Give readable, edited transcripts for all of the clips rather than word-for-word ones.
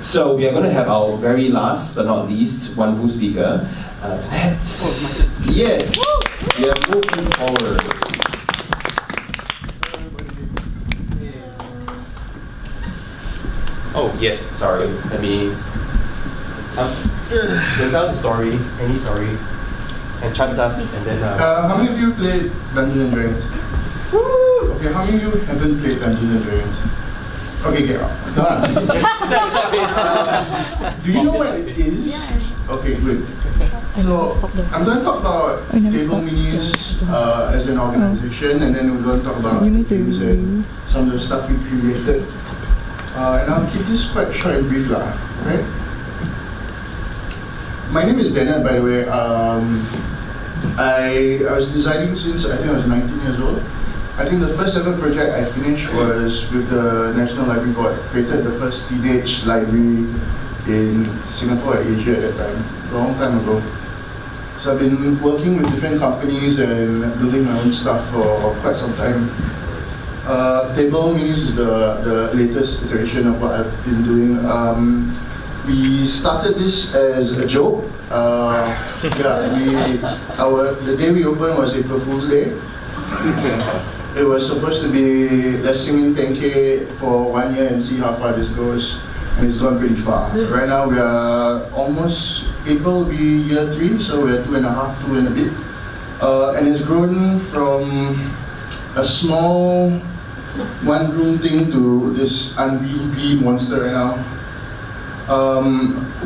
So we are going to have our very last but not least wonderful speaker, Dennet. Yes, we are moving forward. Oh yes, sorry. Let me tell the story, any story, and chant us, and then. How many of you played Dungeons and Dragons? Okay, how many of you haven't played Dungeons and Dragons? Okay, get out. Do you know what it is? Okay, good. So, I'm going to talk about TableMinis as an organization, and then we're going to talk about games and some of the stuff we created. And I'll keep this quite short and brief, right? My name is Dennet, by the way. I was designing since I think I was 19 years old. I think the first ever project I finished was with the National Library Board. Created the first teenage library in Singapore, Asia at that time, a long time ago. So I've been working with different companies and building my own stuff for quite some time. TableMinis is the latest iteration of what I've been doing. We started this as a joke. The day we opened was April Fool's Day. It was supposed to be let's sing in 10K for 1 year and see how far this goes, and it's gone pretty far. Right now we are almost, April will be year 3, so we're 2 and a bit. And it's grown from a small one-room thing to this unwieldy monster right now.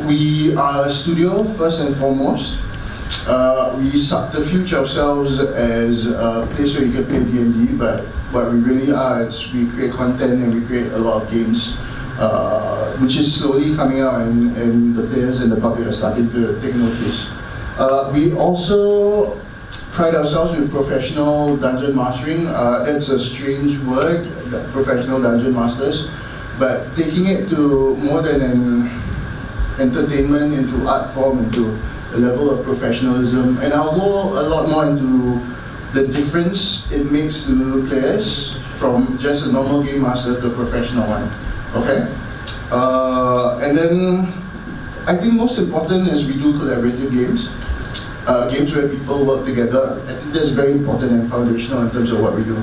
We are a studio first and foremost. We subterfuge ourselves as a place where you can play D&D, but what we really are is we create content and we create a lot of games, which is slowly coming out, and the players and the public are starting to take notice. We also pride ourselves with professional dungeon mastering. That's a strange word, professional dungeon masters, but taking it to more than an entertainment, into art form, into a level of professionalism. And I'll go a lot more into the difference it makes to players from just a normal game master to a professional one. Okay? And then I think most important is we do collaborative games. Games where people work together. I think that's very important and foundational in terms of what we do.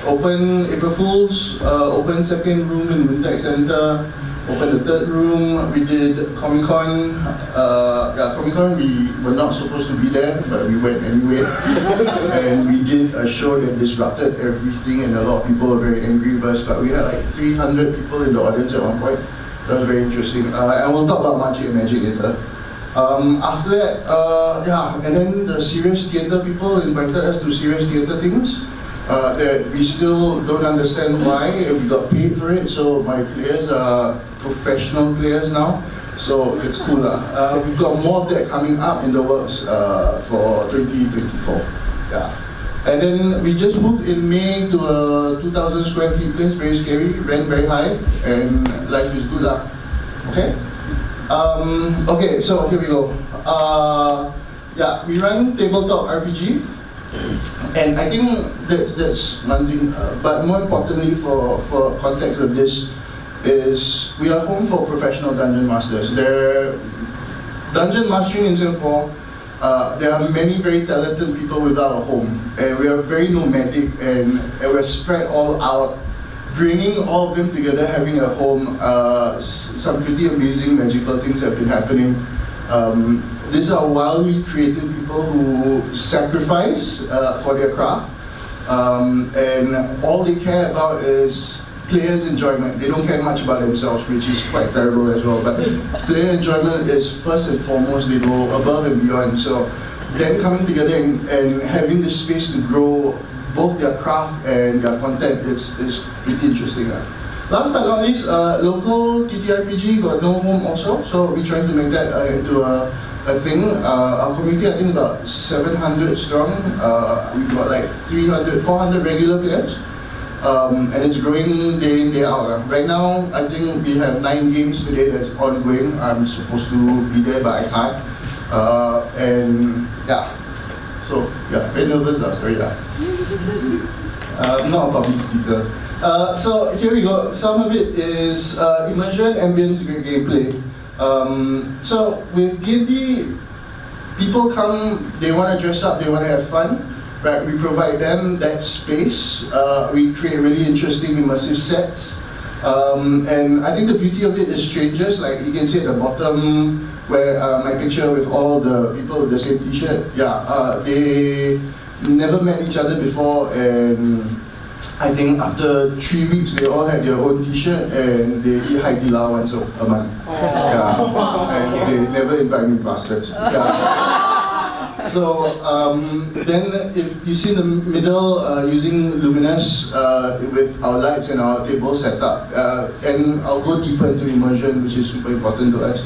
Open April Fools, open second room in Wintex Center, open the third room. We did Comic-Con. Comic-Con, we were not supposed to be there, but we went anyway. And we did a show that disrupted everything, and a lot of people were very angry with us, but we had like 300 people in the audience at one point. That was very interesting. And we'll talk about Magic later. After that, and then the serious theatre people invited us to serious theatre things that we still don't understand why. We got paid for it, so my players are professional players now, so it's cool. We've got more of that coming up in the works for 2024. Yeah. And then we just moved in May to a 2,000 square feet place, very scary, rent very high, and life is good. Okay? Okay, so here we go. We run tabletop RPG, and I think that's one thing, but more importantly for context of this is we are home for professional dungeon masters. Dungeon mastering in Singapore, there are many very talented people without a home, and we are very nomadic, and we're spread all out. Bringing all of them together, having a home, some pretty amazing magical things have been happening. These are wildly creative people who sacrifice for their craft, and all they care about is players' enjoyment. They don't care much about themselves, which is quite terrible as well, but player enjoyment is first and foremost. They go above and beyond. So them coming together and having this space to grow both their craft and their content is pretty interesting. Last but not least, local TTRPG got no home also, so we're trying to make that into a thing. Our community, I think about 700 strong. We've got like 400 regular players, and it's growing day in, day out. Right now, I think we have 9 games today that's ongoing. I'm supposed to be there, but I can't. So, very nervous, sorry. I'm not a public speaker. So here we go. Some of it is immersion, ambience, great gameplay. So with D&D, people come, they want to dress up, they want to have fun. Right, we provide them that space. We create really interesting immersive sets. And I think the beauty of it is strangers, like you can see at the bottom where my picture with all the people with the same t-shirt, they never met each other before, and I think after 3 weeks they all had their own t-shirt and they eat Hai Di Lao once a month. Yeah, and they never invite me bastards. Yeah. So then if you see in the middle using Luminous with our lights and our table setup, and I'll go deeper into immersion, which is super important to us.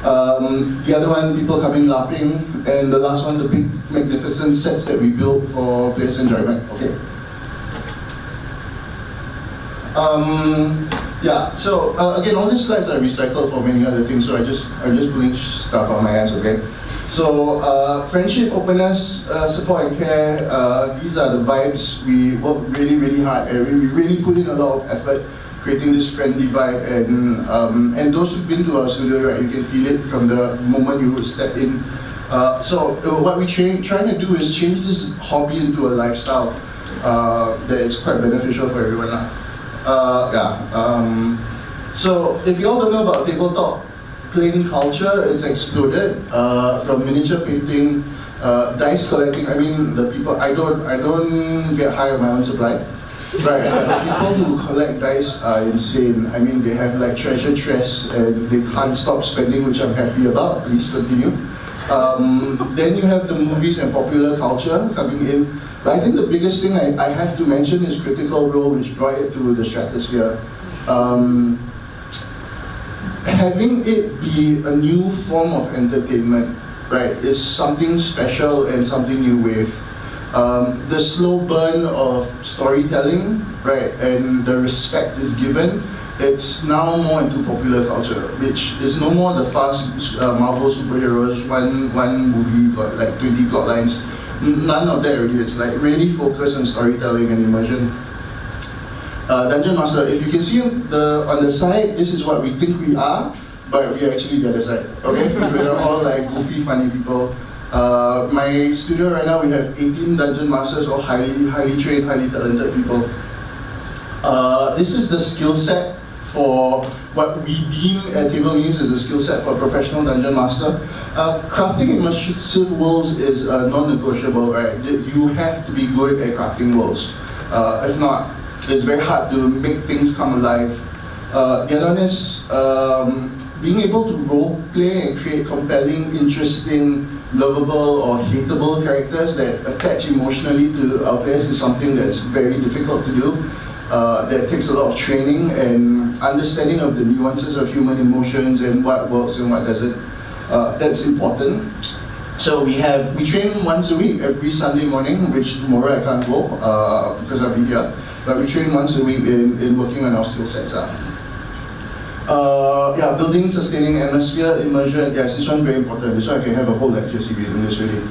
The other one, people coming laughing, and the last one, the big magnificent sets that we built for players' enjoyment. Okay. Yeah, so again, all these slides are recycled for many other things, so I'm just pulling stuff out my ass, okay? So, friendship, openness, support and care, these are the vibes. We work really, really hard, and we really put in a lot of effort creating this friendly vibe, and those who've been to our studio, right, you can feel it from the moment you step in. So what we're trying to do is change this hobby into a lifestyle that is quite beneficial for everyone. So if you all don't know about tabletop playing culture, it's exploded from miniature painting, dice collecting. I mean, the people, I don't get high on my own supply. Right, but the people who collect dice are insane. I mean, they have like treasure chests and they can't stop spending, which I'm happy about. Please continue. Then you have the movies and popular culture coming in. But I think the biggest thing I have to mention is Critical Role, which brought it to the stratosphere. Having it be a new form of entertainment, right, is something special and something new wave. The slow burn of storytelling, right, and the respect is given. It's now more into popular culture, which is no more the fast Marvel superheroes, one movie got like 20 plot lines. None of that already. It's like really focused on storytelling and immersion. Dungeon Master, if you can see on the side, this is what we think we are, but we are actually the other side. Okay, we're all like goofy, funny people. My studio right now, we have 18 Dungeon Masters, all highly trained, highly talented people. This is the skill set for what we deem at TableMinis as a skill set for a professional Dungeon Master. Crafting immersive worlds is non-negotiable, right? You have to be good at crafting worlds. If not, it's very hard to make things come alive. The other one is being able to role play and create compelling, interesting, lovable or hateable characters that attach emotionally to our players is something that's very difficult to do. That takes a lot of training and understanding of the nuances of human emotions and what works and what doesn't. That's important. So we train once a week, every Sunday morning, which tomorrow I can't go because I'll be here. But we train once a week in working on our skill sets. Building, sustaining atmosphere, immersion. Yes, this one's very important. This one I can have a whole lecture series on this really.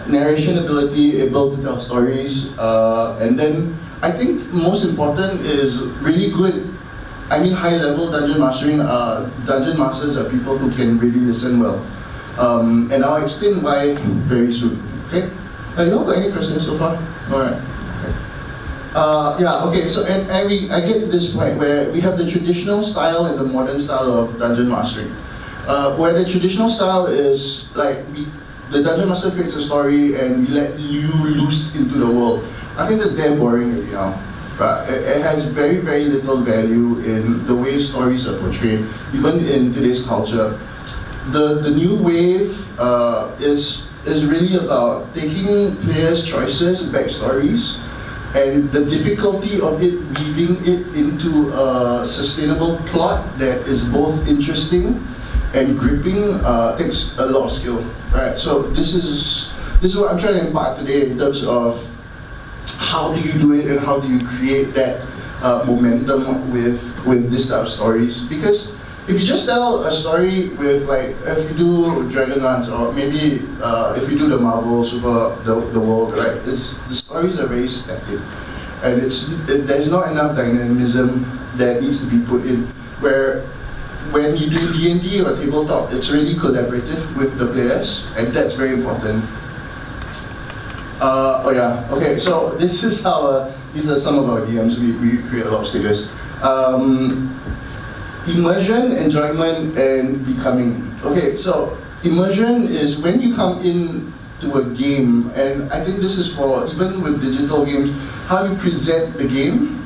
Narration ability, able to tell stories, and then I think most important is really good. I mean, high-level dungeon mastering. Dungeon masters are people who can really listen well, and I'll explain why very soon. Okay. You all got any questions so far? All right. Okay, so I get to this point where we have the traditional style and the modern style of dungeon mastering. Where the traditional style is like the dungeon master creates a story and we let you loose into the world. I think that's damn boring right now. But it has very, very little value in the way stories are portrayed, even in today's culture. The new wave is really about taking players' choices, backstories, and the difficulty of it weaving it into a sustainable plot that is both interesting and gripping takes a lot of skill, right? So this is what I'm trying to impart today in terms of how do you do it and how do you create that momentum with this type of stories. Because if you just tell a story with like, if you do Dragonlance or maybe if you do the Marvel Super, the world, right? The stories are very static. and there's not enough dynamism that needs to be put in. Where when you do D&D or tabletop, it's really collaborative with the players, and that's very important. Okay, so these are some of our DMs. We create a lot of stickers. Immersion, enjoyment, and becoming. Okay, so immersion is when you come in to a game, and I think this is for even with digital games, how you present the game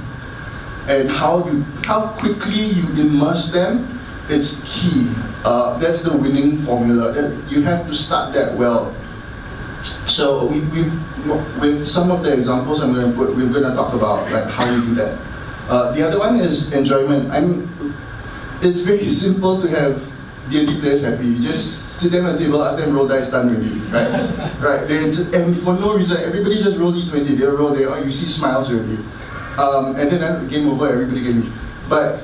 and how quickly you immerse them. It's key. That's the winning formula. You have to start that well. So we with some of the examples we're going to talk about like how we do that. The other one is enjoyment. It's very simple to have D&D players happy. You just sit them at the table, ask them roll dice, done really, right? Right. And for no reason, everybody just roll D20. They roll you see smiles already, and then game over. Everybody can leave. But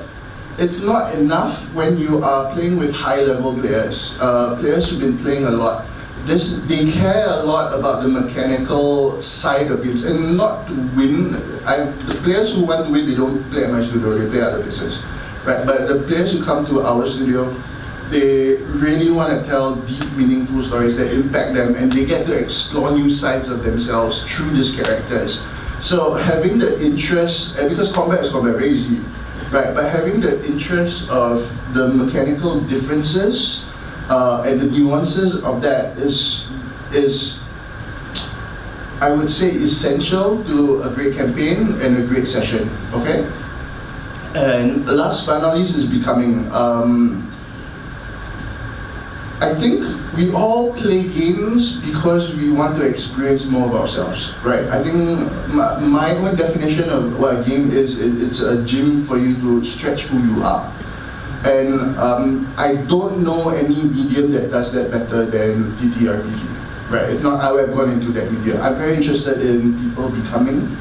it's not enough when you are playing with high-level players. Players who've been playing a lot. They care a lot about the mechanical side of games, and not to win. The players who want to win, they don't play at my studio, they play at other places. Right? But the players who come to our studio, they really want to tell deep, meaningful stories that impact them, and they get to explore new sides of themselves through these characters. So having the interest, because combat is very easy, right? But having the interest of the mechanical differences and the nuances of that is, I would say, essential to a great campaign and a great session. Okay. And last but not least is becoming. I think we all play games because we want to experience more of ourselves, right? I think my own definition of what a game is, it's a gym for you to stretch who you are. And I don't know any medium that does that better than TTRPG, right? If not, I would have gone into that medium. I'm very interested in people becoming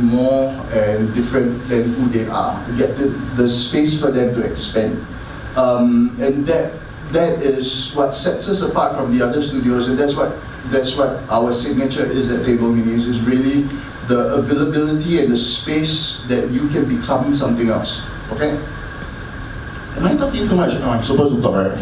more and different than who they are. Get the space for them to expand, and that is what sets us apart from the other studios, and that's what our signature is at TableMinis, is really the availability and the space that you can become something else. Okay? Am I talking too much? No, I'm supposed to talk, right?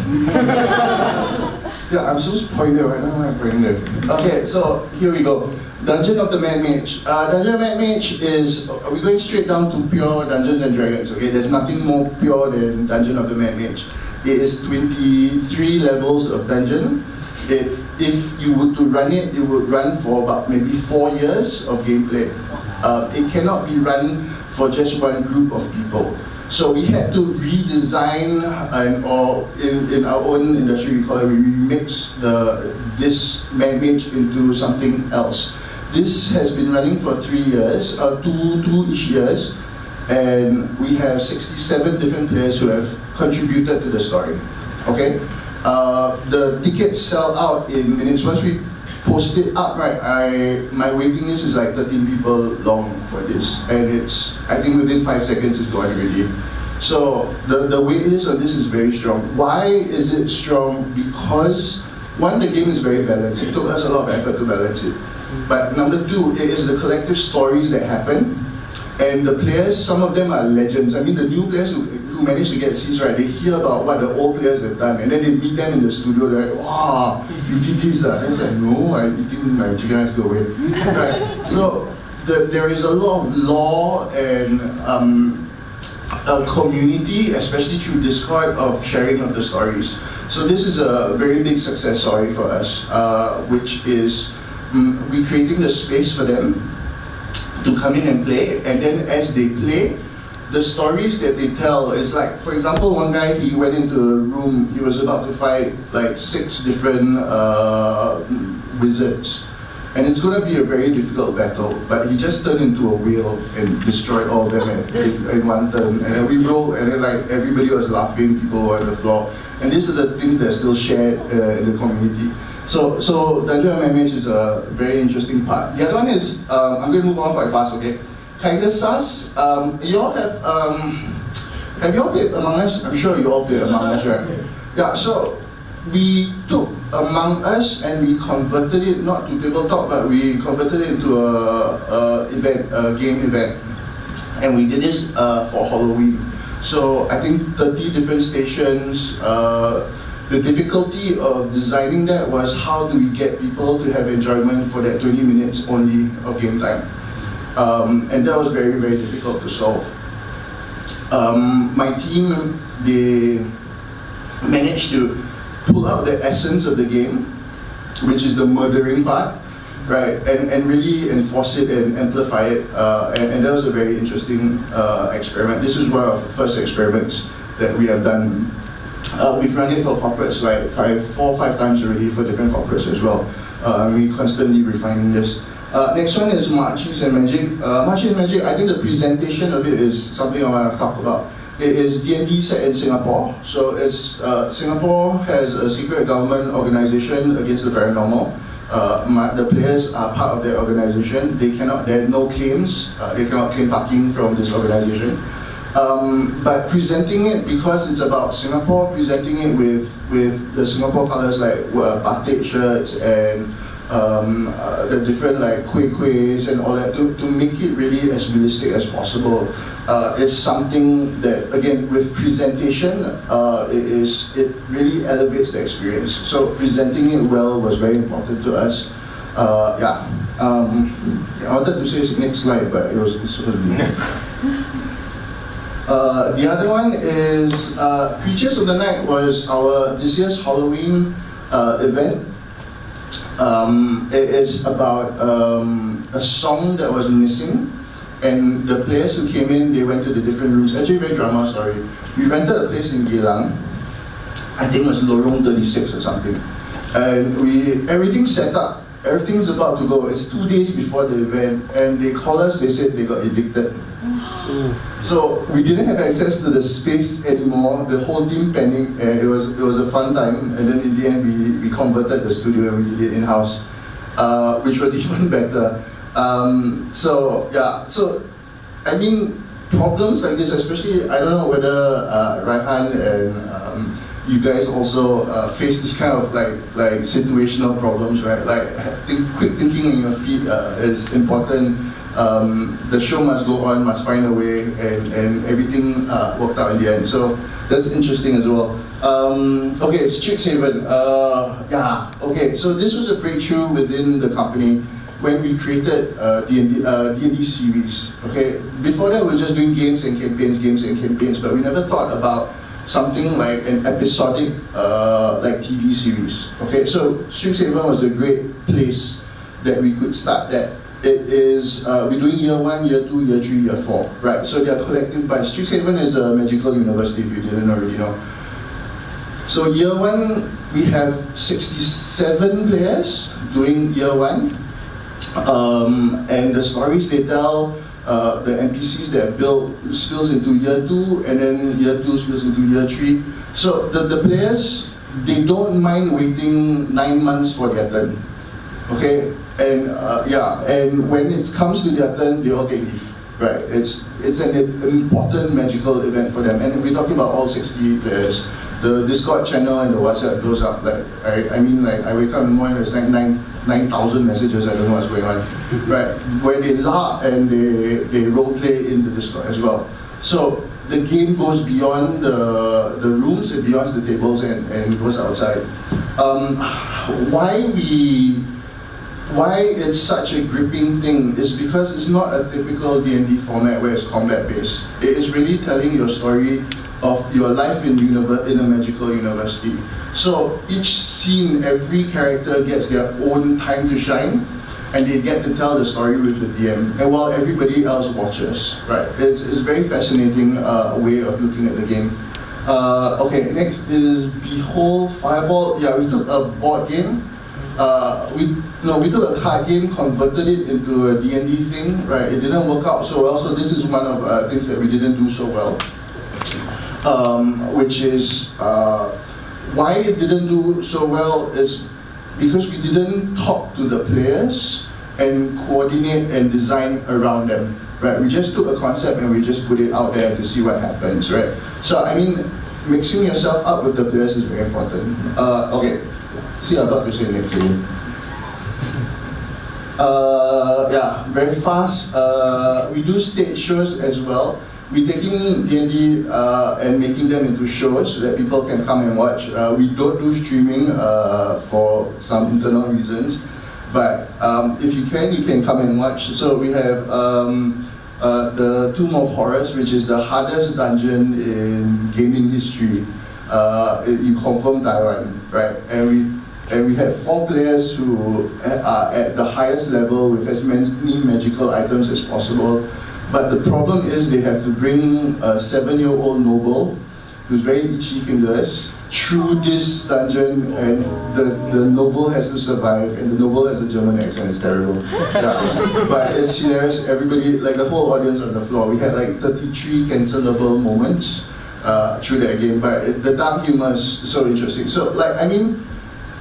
Yeah, I'm supposed to point there. I don't know why I'm pointing there. Okay, so here we go. Dungeon of the Mad Mage. Dungeon of the Mad Mage is, we're going straight down to pure Dungeons and Dragons, okay? There's nothing more pure than Dungeon of the Mad Mage. It is 23 levels of dungeon. If you were to run it, it would run for about maybe 4 years of gameplay. It cannot be run for just one group of people. So we had to redesign, or in our own industry we call it, we remix this Mad Mage into something else. This has been running for 3 years, two-ish years, and we have 67 different players who have contributed to the story. Okay, the tickets sell out in minutes. Once we post it up, right, my waiting list is like 13 people long for this, and I think within 5 seconds it's gone already. So the wait list on this is very strong. Why is it strong? Because one, the game is very balanced. It took us a lot of effort to balance it. But number two, it is the collective stories that happen. And the players, some of them are legends. I mean, the new players who manage to get seats, right, they hear about what the old players have done, and then they meet them in the studio, they're like, wow, you did this. And I was like, no, I'm eating my chicken rice, go away. Right? So there is a lot of lore and a community, especially through Discord, of sharing of the stories. So this is a very big success story for us, which is we creating the space for them to come in and play, and then as they play, the stories that they tell is like, for example, one guy, he went into a room, he was about to fight like 6 different wizards, and it's going to be a very difficult battle, but he just turned into a whale and destroyed all of them in one turn, and then we rolled, and then like everybody was laughing, people were on the floor, and these are the things that are still shared in the community. So Dungeon of Mad Mage is a very interesting part. The other one is, I'm going to move on quite fast, okay? Kinda sus. You all have you all played Among Us? I'm sure you all played Among Us, right? Yeah, so we took among us, and we converted it not to tabletop, but we converted it into a game event, and we did this for Halloween. So I think 30 different stations. The difficulty of designing that was how do we get people to have enjoyment for that 20 minutes only of game time. And that was very, very difficult to solve. My team, they managed to pull out the essence of the game, which is the murdering part, right, and really enforce it and amplify it. And that was a very interesting experiment. This is one of the first experiments that we have done. We've run it for corporates, right, 4 or 5 times already for different corporates as well. We're constantly refining this. Next one is Marches and Magic. Marches and Magic, I think the presentation of it is something I want to talk about. It is D&D set in Singapore. So it's Singapore has a secret government organization against the paranormal. The players are part of that organization. There are no claims. They cannot claim parking from this organization. But presenting it, because it's about Singapore, presenting it with the Singapore colors like batik shirts and the different like kuih-kuihs and all that, to make it really as realistic as possible is something that, again, with presentation, it really elevates the experience. So presenting it well was very important to us. I wanted to say next slide, but it was me. The other one is Creatures of the Night was this year's Halloween event. It is about a song that was missing, and the players who came in, they went to the different rooms. Actually, very drama story. We rented a place in Geylang. I think it was Lorong 36 or something. And everything's set up. Everything's about to go. It's 2 days before the event, and they called us. They said they got evicted. So we didn't have access to the space anymore. The whole team panicked, and it was a fun time. And then in the end, we converted the studio and we did it in-house, which was even better. So I mean, problems like this, especially, I don't know whether Raihan and you guys also face this kind of like situational problems, right? Like quick thinking on your feet is important. The show must go on, must find a way, and everything worked out in the end. So that's interesting as well. Okay, Strixhaven. Okay, so this was a breakthrough within the company when we created D&D series. Okay, before that we were just doing games and campaigns, but we never thought about something like an episodic like TV series. Okay, so Strixhaven was a great place that we could start that. It is, we're doing year 1, year 2, year 3, year 4, right? So they are collective bunch. Strixhaven is a magical university, if you didn't already know. So year 1, we have 67 players doing year 1. And the stories they tell, the NPCs that build spills into year 2, and then year 2 spills into year 3. So the players, they don't mind waiting 9 months for their turn, okay? And and when it comes to their turn, they all take leave, right? It's an important magical event for them, and we're talking about all 60 players. The Discord channel and the WhatsApp blows up. Like I wake up in the morning, there's like 9,000 messages. I don't know what's going on, right? Where they laugh and they role play in the Discord as well. So the game goes beyond the rooms, it beyond the tables, and goes outside. Why it's such a gripping thing is because it's not a typical D&D format where it's combat based. It is really telling your story of your life in a magical university. So each scene, every character gets their own time to shine, and they get to tell the story with the DM, and while everybody else watches, right? It's a very fascinating way of looking at the game. Okay, next is Behold Fireball. Yeah, we took a board game. We took a card game, converted it into a D&D thing, right? It didn't work out so well, so this is one of things that we didn't do so well. Which is why it didn't do so well is because we didn't talk to the players and coordinate and design around them, right? We just took a concept and we just put it out there to see what happens, right? So I mean, mixing yourself up with the players is very important. Okay, see, I'm about to say next again. Yeah, very fast. We do stage shows as well. We're taking D&D and making them into shows so that people can come and watch. We don't do streaming for some internal reasons, but if you can come and watch. So we have the Tomb of Horrors, which is the hardest dungeon in gaming history. You confirm Taiwan, right? And we have 4 players who are at the highest level with as many magical items as possible. But the problem is they have to bring a 7-year-old noble who's very itchy fingers through this dungeon, and the noble has to survive, and the noble has a German accent. It's terrible. Yeah. But it's hilarious. Everybody, like the whole audience on the floor, we had like 33 cancelable moments through that game. But the dark humor is so interesting. So like, I mean,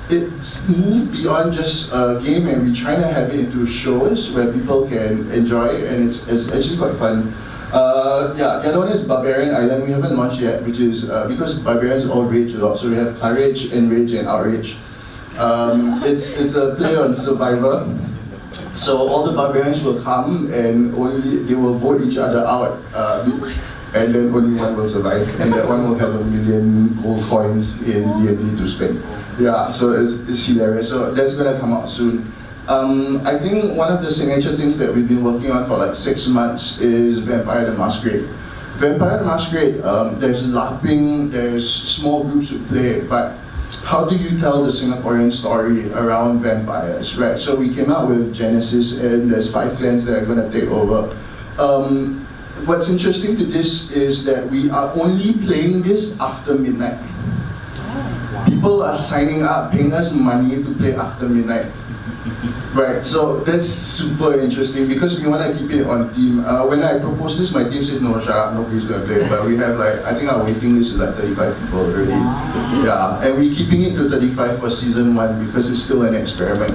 it's moved beyond just a game, and we're trying to have it into shows where people can enjoy, and it's actually quite fun. Yeah, the other one is Barbarian Island. We haven't launched yet, which is because barbarians all rage a lot, so we have courage, enrage, and outrage. It's a play on Survivor. So all the barbarians will come, and they will vote each other out, and then only one will survive, and that one will have 1 million gold coins in D&D to spend. Yeah, so it's hilarious. So that's gonna come out soon. I think one of the signature things that we've been working on for like 6 months is Vampire the Masquerade. Vampire the Masquerade, there's LARPing, there's small groups who play, but how do you tell the Singaporean story around vampires, right? So we came out with Genesis, and there's 5 clans that are gonna take over. What's interesting to this is that we are only playing this after midnight. People are signing up, paying us money to play after midnight. Right, so that's super interesting because we want to keep it on theme. When I proposed this, my team said, no, shut up, nobody's going to play. But we have like, I think our waiting list is like 35 people already. Yeah, and we're keeping it to 35 for season 1 because it's still an experiment.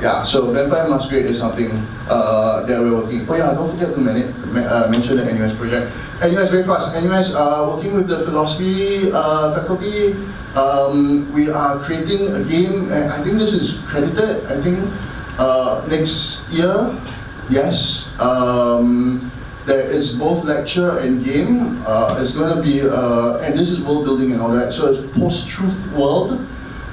Yeah, so Vampire Masquerade is something that we're working. Oh yeah, don't forget to mention the NUS project. NUS, very fast. NUS, working with the philosophy faculty. We are creating a game, and I think this is credited, I think next year, yes. There is both lecture and game. It's going to be, and this is world building and all that, so it's post-truth world.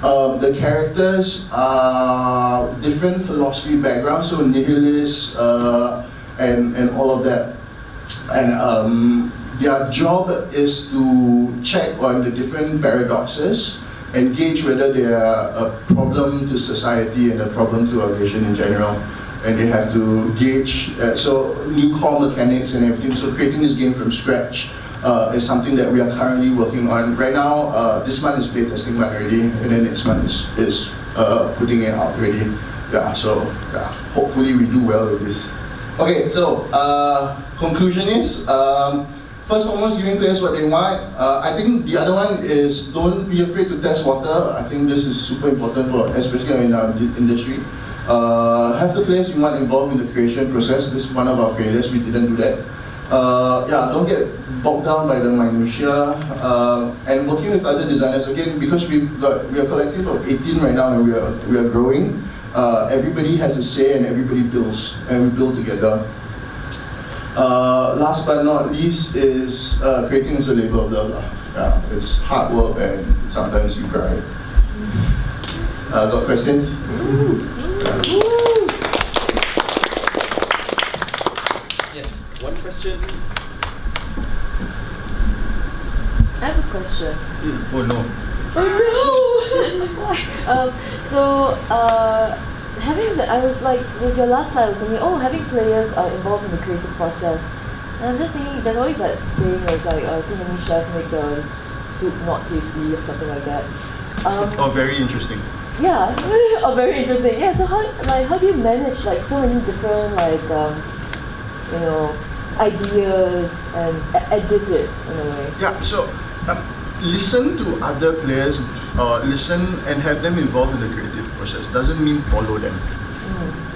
The characters are different philosophy backgrounds, so nihilist and all of that. And their job is to check on the different paradoxes and gauge whether they are a problem to society and a problem to our nation in general. And they have to gauge, so new core mechanics and everything. So creating this game from scratch is something that we are currently working on. Right now, this month is play testing month already, and then next month is putting it out already. Yeah, so yeah, hopefully we do well with this. Okay, so conclusion is, first and foremost, giving players what they want. I think the other one is don't be afraid to test water. I think this is super important for, especially in our industry. Have the players you want involved in the creation process. This is one of our failures. We didn't do that. Yeah, don't get bogged down by the minutiae. And working with other designers again, because we are a collective of 18 right now, and we are growing. Everybody has a say, and everybody builds, and we build together. Last but not least is creating is a labor of love. Yeah, it's hard work, and sometimes you cry. Got questions? Yes, one question. I have a question. Oh no. I was like, with your last slide, I was thinking, having players involved in the creative process. And I'm just thinking, there's always that saying where it's like, too many chefs make the soup not tasty or something like that. Very interesting. Yeah, very interesting. Yeah, so how do you manage like so many different ideas and edit it in a way? Yeah, so listen to other players, listen and have them involved in the creative process. Doesn't mean follow them.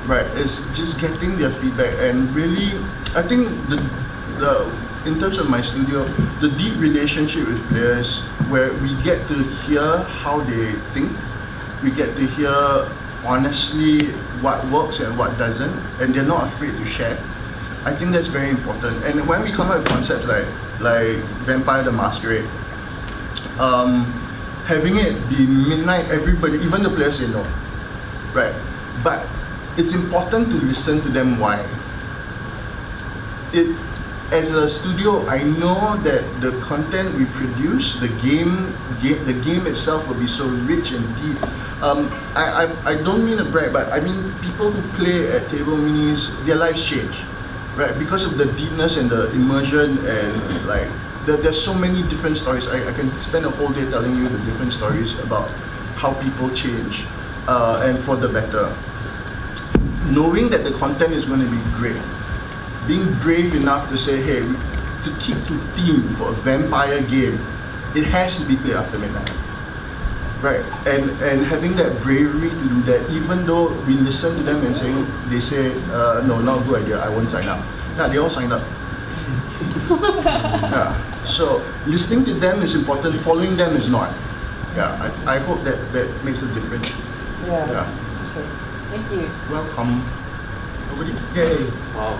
Right, it's just getting their feedback, and really, I think the in terms of my studio, the deep relationship with players, where we get to hear how they think, we get to hear honestly what works and what doesn't, and they're not afraid to share. I think that's very important. And when we come up with concepts like Vampire the Masquerade, having it be midnight, everybody, even the players say no, right? But it's important to listen to them why. As a studio, I know that the content we produce, the game itself will be so rich and deep. I don't mean to brag, but I mean people who play at TableMinis, their lives change, right? Because of the deepness and the immersion, and like there's so many different stories. I can spend a whole day telling you the different stories about how people change, and for the better. Knowing that the content is going to be great, being brave enough to say, hey, to keep to theme for a vampire game, it has to be played after midnight, right? And having that bravery to do that, even though we listen to them and they say, no, not a good idea, I won't sign up. Yeah, they all signed up. Yeah. So listening to them is important, following them is not. Yeah, I hope that makes a difference. Yeah. Yeah. Okay. Thank you. Welcome. Nobody? Yay. Wow.